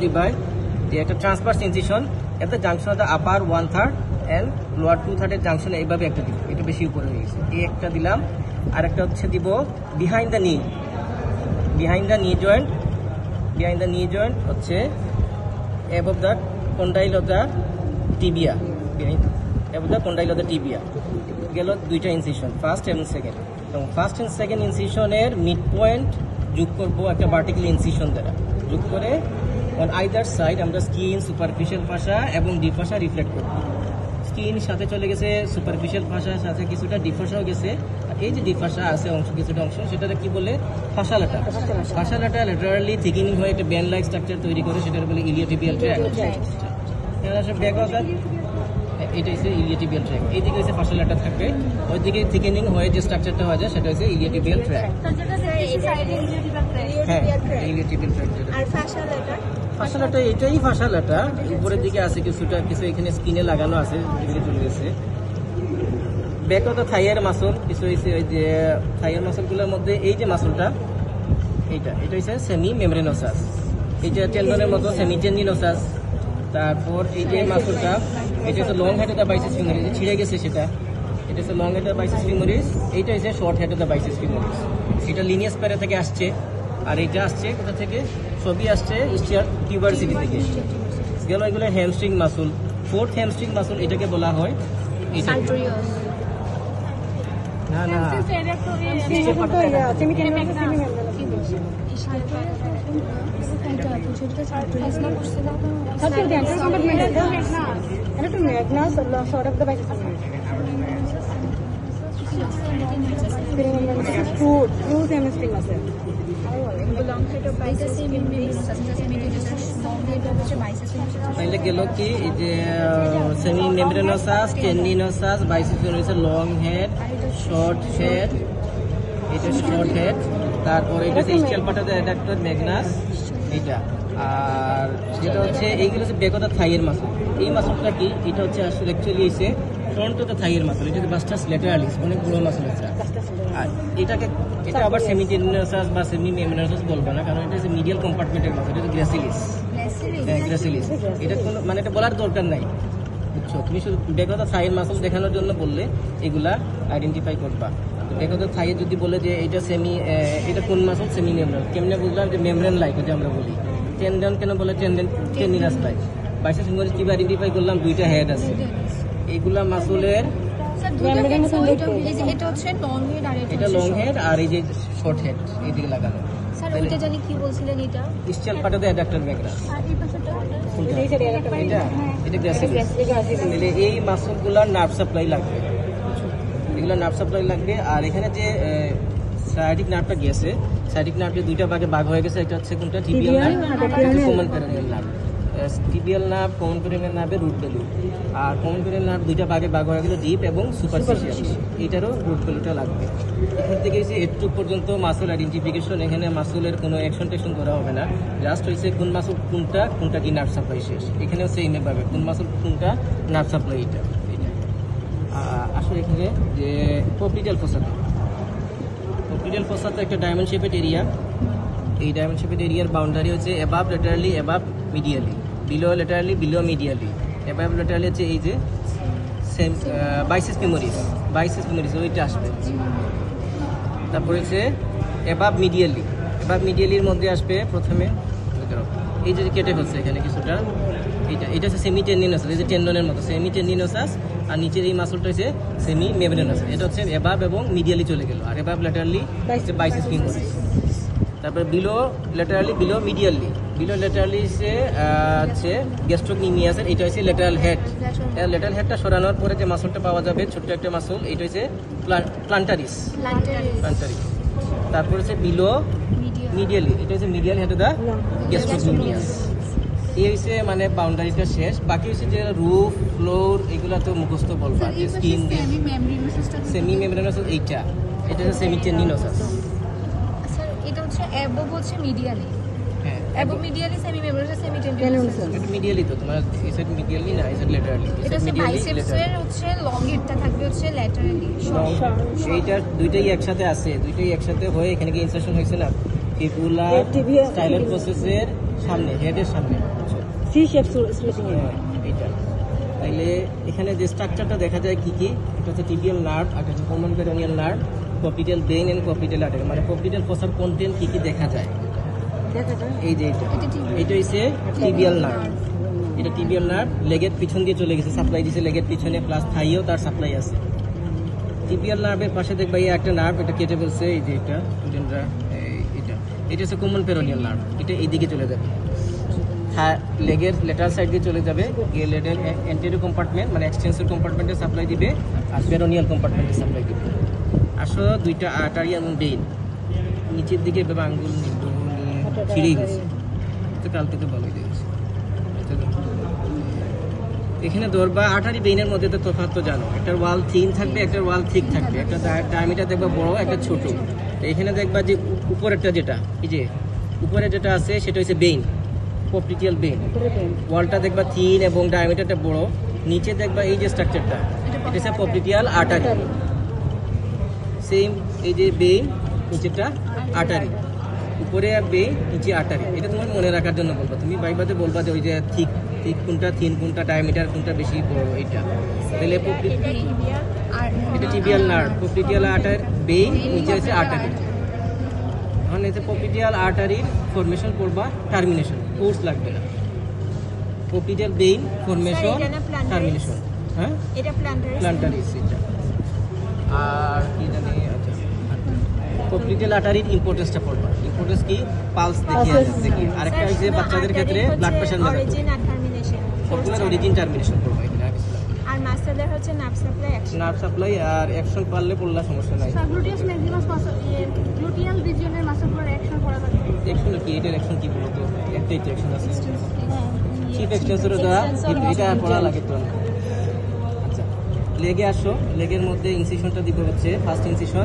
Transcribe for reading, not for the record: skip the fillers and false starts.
divide the একটা transverse incision at the junction of the upper 1/3 and lower 2/3 এর জাংশনে এইভাবে একটা দিব, এটা বেশি উপরে হয়ে গেছে, এই একটা দিলাম। আর একটা হচ্ছে দিব বিহাইন্ড দ্য নি জয়েন্ট হচ্ছে above the condyle of the tibia, above the condyle of the tibia গেল দুইটা ইনসিশন, ফার্স্ট এবং সেকেন্ড। এবং ফার্স্ট এন্ড সেকেন্ড ইনসিশনের মিড পয়েন্ট যোগ করবো একটা ভার্টিক্যাল ইনসিশন দ্বারা, যোগ করে অন আইদার সাইড আমরা স্কিন, সুপারফিশিয়াল ফাসা এবং ডিপ ফাসা রিফ্লেক্ট করব। স্কিন সাথে চলে গেছে, সুপারফিশিয়াল ফাসার সাথে কিছুটা ডিপ ফাসাও গেছে। আর এই যে ডিপ ফাসা আছে অংশ, কিছুটা অংশ, সেটাকে কি বলে ফাসালাটা। ফাসালাটা ল্যাটারালি থিকিনিং হয়ে একটা ব্যান্ড লাইক স্ট্রাকচার তৈরি করে, সেটা বলে ইলিওটিবিয়াল ট্র্যাক্ট। এটা হচ্ছে ইলিওটিবিয়াল ট্র্যাক্ট, এইদিকে হচ্ছে ফাসালাটা থাকবে, ওইদিকে থিকেনিং হয়ে যে স্ট্রাকচারটা হয়ে যায় সেটা হচ্ছে ইলিওটিবিয়াল ট্র্যাক্ট। হ্যাঁ, ইলিওটিবিয়াল ট্র্যাক্ট। আর ফাসালাটা এটাই ফাসালাটা, উপরের দিকে আছে কিছুটা, কিছু এখানে স্কিনে লাগানো আছে, এদিকে চলে গেছে। ব্যাক অফ দ্য থাইয়ের মাসল কিছু হয়েছে, ওই যে থাইয়ের মাসলগুলোর মধ্যে এই যে মাসলটা, এটা হচ্ছে সেমি মেমব্রেনোসাস, এইটা টেন্ডনের মতো সেমি টেন্ডিনোসাস। তারপর এই যে মাসলটা, এটা হচ্ছে long head of the biceps femoris, ছিঁড়ে গেছে সেটা, এটা হচ্ছে long head of the biceps femoris. এইটা হচ্ছে short head of the biceps femoris, এটা লিনিয়াস প্যারা থেকে আসছে। আর এটা আসছে কোথা থেকে? সবই আসছে স্টিয়ার টিউবারসিটি থেকে গেল। এগুলো hamstring muscle, fourth hamstring muscle এটাকে বলা হয়। এটা না না তাইলে গেল কি, এই যে semimembranosus, tendinosus, biceps, long head, short head, এটা শর্ট হেড। তারপর এটা হচ্ছে ischial part of the adductor magnus, এটা। আর যেটা হচ্ছে এইগুলো হচ্ছে ব্যাক অফ দ্য থাইয়ের মাসল। এই মাসলটা কি, এটা হচ্ছে আসলে অ্যাকচুয়ালি এসে ফ্রন্ট অফ দ্য থাইয়ের মাসল, এটা হচ্ছে বাস্টাস ল্যাটারালিস, অনেক বড় মাসল আছে। আর এটা আবার সেমি টেন্ডিনোসাস বা সেমি মেমব্রেনোসাস বলবো না, কারণ এটা হচ্ছে মিডিয়াল কম্পার্টমেন্টের মাসল, এটা গ্রাসিলিস। হ্যাঁ, গ্রাসিলিস। এটা কোনো মানে এটা বলার দরকার নাই, বুঝছো? তুমি শুধু ব্যাক অফ দ্য থাইয়ের মাসল দেখানোর জন্য বললে এগুলা আইডেন্টিফাই করবা। ব্যাক অফ দ্য থাইয়ে যদি বলে যে এটা সেমি, এটা কোন মাসল, সেমি মেমব্রেন, কেমনে বুঝলাম? যে মেমব্রেন লাইক, যে আমরা বলি টেন্ডন, কেন বলে টেন্ডিনাস লাইক। বাইসেপস ফিমোরিস কি আইডেন্টিফাই করলাম? দুইটা হেড আছে, এইগুলা মাসলের, এটা লং হেড আর এই যে শর্ট হেড এইদিকে লাগানো। Ischial part of the adductor magnus, এটা গ্রাসিলিস। এই মাসলগুলোর নার্ভ সাপ্লাই লাগবে, এগুলো নার্ভ সাপ্লাই লাগবে। আর এখানে যে সায়াটিক নার্ভটা গিয়েছে, সায়াটিক নার্ভের দুইটা ভাগে ভাগ হয়ে গেছে, এটা হচ্ছে কোনটা? Tibial nerve, common peroneal nerve. Tibial nerve, common peroneal নার্ভের রুট ভ্যালু। আর কমন পেরিনিয়াল নার্ভ দুইটা ভাগে ভাগ হয়ে গেল, ডিপ এবং সুপারফিশিয়াল, এইটারও রুট ভ্যালুটা লাগবে। এখান থেকে হচ্ছে এটুক পর্যন্ত মাসল আইডেন্টিফিকেশন। এখানে মাসলের কোনো অ্যাকশন টেকশন করা হবে না, জাস্ট হয়েছে কোন মাসল কোনটা কি নার্ভ সাপ্লাই শেষ। এখানেও সেম ভাবে কোন মাসল কোনটা নার্ভ সাপ্লাই, এটা। আসলে এখানে যে পপিটাল ফসাতে একটা ডায়মন্ড শেপেড এরিয়া, এই ডায়মন্ড শেপেড এরিয়ার বাউন্ডারি হচ্ছে above laterally, above medially, below laterally, below medially. Above laterally হচ্ছে এই যে বাইসেপস ফিমোরিস, ওইটা আসবে। তারপরে হচ্ছে অ্যাবাভ মিডিয়ালির মধ্যে আসবে প্রথমে এই যে কেটে হচ্ছে এখানে কিছুটা, এটা হচ্ছে সেমি টেন্ডিনোসাস, এই যে টেন্ডনের মতো সেমি টেন্ডিনোসাস। আর নিচের এই মাসলটা হচ্ছে সেমি মেমব্রেনোসাস, এটা হচ্ছে অ্যাবাভ এবং মিডিয়ালি চলে গেল। আর অ্যাবাভ ল্যাটারালি হচ্ছে বাইসেপস ফিমোরিস। তারপরে বিলো ল্যাটারালি, বিলো ল্যাটারালি হচ্ছে গ্যাস্ট্রোকনিমিয়াসের, এটা হচ্ছে ল্যাটারাল হেড। ল্যাটারাল হেডটা সরানোর পরে যে মাসলটা পাওয়া যাবে, ছোট্ট একটা মাসল, এটা হচ্ছে প্লান্টারিস। তারপর হচ্ছে বিলো মিডিয়ালি, এটা হচ্ছে মিডিয়াল হেড অফ দ্য গ্যাস্ট্রোকনিমিয়াস। এই হচ্ছে মানে বাউন্ডারিটা শেষ। বাকি হচ্ছে যে রুফ, ফ্লোর, এগুলা তো মুখস্থ বলবা, যে স্কিন, সেমি মেমব্রেনোসাস, এটা হচ্ছে সেমি টেন্ডিনোসাস। এটা হচ্ছে অ্যাবভ হচ্ছে medially, above medially, semimembranosus, semitendinosus. এটা মিডিয়ালি তো তোমার, এই সাইড মিডিয়ালি না, এই সাইড ল্যাটারালি। এটা হচ্ছে বাইসেপসের হচ্ছে লং হেডটা থাকবে হচ্ছে ল্যাটারালি। এইটা দুইটাই একসাথে আছে, দুইটাই একসাথে হয়ে এখানে কি ইনসারশন হয়েছে না, ফিবুলা স্টাইলার প্রসেসের সামনে, হেডের সামনে। সি শেপ স্লিপিং হ্যাঁ, এইটা। তাইলে এখানে যে স্ট্রাকচারটা দেখা যায় কি কি, এটা হচ্ছে টিবিয়াল নার্ভ, আর এটা হচ্ছে common peroneal nerve, popliteal vein and popliteal artery, মানে পপিডিয়াল ফসার কন্টেন্ট কি কি দেখা যায়। এই যে এটা হচ্ছে টিবিয়াল নার্ভ, এটা টিবিয়াল নার্ভ লেগের পিছন দিয়ে চলে গেছে, সাপ্লাই দিছে লেগের পিছনে, প্লাস থাইও তার সাপ্লাই আছে। টিবিয়াল নার্ভের পাশে দেখবা এই একটা নার্ভ, এটা কেটে ফেলছে, এই যে এটা স্টুডেন্টরা, এটা হচ্ছে কমন পেরোনিয়াল নার্ভ, এটা এইদিকে চলে যাবে, লেগের লেটার সাইড দিয়ে চলে যাবে, গিয়ে লেগের অ্যান্টেরিয়র কম্পার্টমেন্ট মানে এক্সটেন্সর কম্পার্টমেন্টে সাপ্লাই দিবে, আর পেরোনিয়াল কম্পার্টমেন্টে সাপ্লাই দিবে। আসো দুইটা আর্টারি এবং ভেইন নিচের দিকে এভাবে আঙ্গুল ছিঁড়েই গেছে, তো কাল থেকে ভালোই দিয়েছে। এখানে ধরবা আর্টারি ভেইনের মধ্যে তো তফাৎ তো জানো, একটা ওয়াল থিন থাকবে, একটা ওয়াল থিক থাকবে, একটা ডায়ামিটার দেখবা বড়, একটা ছোট। তো এখানে দেখবা যে উপরেরটা যেটা, এই যে উপরে যেটা আছে সেটা হচ্ছে ভেইন, পপিডিয়াল ভেইন, ওয়ালটা দেখবা থিন এবং ডায়ামিটারটা বড়। নিচে দেখবা এই যে স্ট্রাকচারটা, এটা হচ্ছে পপিডিয়াল আর্টারি, সেম এই যে ভেইন, নিচেটা আর্টারি, উপরে ভেইন, নিচে আর্টারি। এটা তোমার মনে রাখার জন্য বলবা, তুমি বাইবাতে বলবা যে ওই যে থিক থিক কোনটা, থিন কোনটা, ডায়ামিটার কোনটা বেশি বড়, এইটা। তাহলে এটা টিবিয়াল নার্ভ, পপিডিয়াল আর্টারি, ভেইন, নিচে হচ্ছে আর্টারি। এখন এতে পপিডিয়াল আর্টারির ফরমেশন করবা, টার্মিনেশন, কোর্স লাগবে না। পপিডিয়াল ভেইন ফরমেশন, টার্মিনেশন, হ্যাঁ এটা প্ল্যান্টারিস, এটা। আর কি জানি, আচ্ছা পপিডিয়াল আর্টারির ইম্পর্টেন্সটা পড়বা। ইম্পর্টেন্স কি, পালস দেখি। আরেকটা হচ্ছে বাচ্চাদের ক্ষেত্রে ব্লাড প্রেশার মেজার, অরিজিন আর টার্মিনেশন, সবগুলোর অরিজিন টার্মিনেশন করবা এখানে। আর মাস্টারদের হচ্ছে nerve supply action, nerve supply আর অ্যাকশন পারলে পড়লা সমস্যা নাই। সাবগ্লুটিয়াস ম্যাক্সিমাস গ্লুটিয়াল রিজিয়নের মাসলগুলোর অ্যাকশন করা যাবে। অ্যাকশন কি, এটার অ্যাকশন কি বলতো, একটাই তো অ্যাকশন আছে, চিফ এক্সটেন্সর দেওয়া, এটা পড়া লাগে তো। আচ্ছা লেগে আসো, লেগের মধ্যে ইনসিশনটা দিতে হচ্ছে, ফার্স্ট ইনসিশন